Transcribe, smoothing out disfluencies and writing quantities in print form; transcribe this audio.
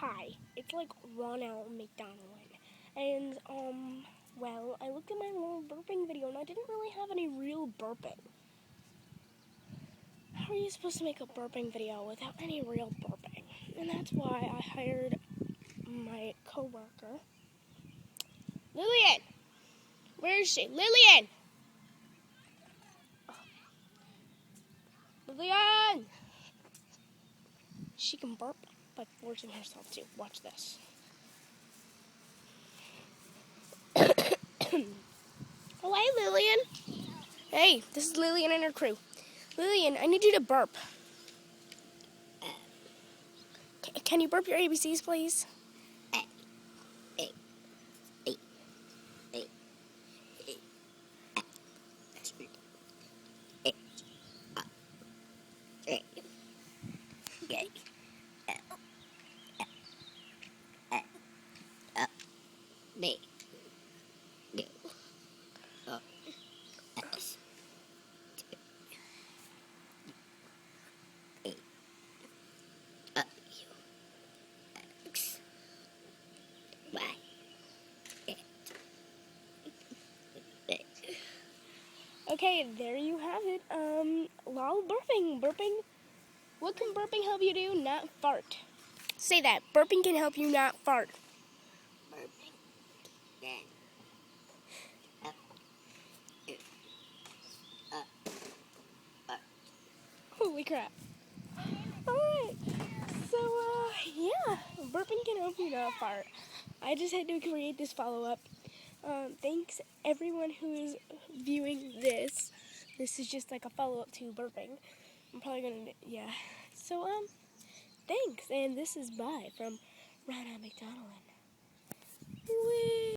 Hi, it's like Ronald McDonald. And, well, I looked at my little burping video and I didn't really have any real burping. How are you supposed to make a burping video without any real burping? And that's why I hired my coworker. Lillian! Where is she? Lillian! Lillian! She can burp by forcing herself to. Watch this. Oh, hey, Lillian. Hey, this is Lillian and her crew. Lillian, I need you to burp. Can you burp your ABCs, please? Okay, there you have it. Lol, burping. What can burping help you do? Not fart. Say that. Burping can help you not fart. Holy crap. Alright. So, yeah. Burping can help you not fart. I just had to create this follow-up. Thanks everyone who is viewing this. This is just like a follow-up to burping. I'm probably gonna, yeah. So, thanks. And this is bye from Ronald McDonald.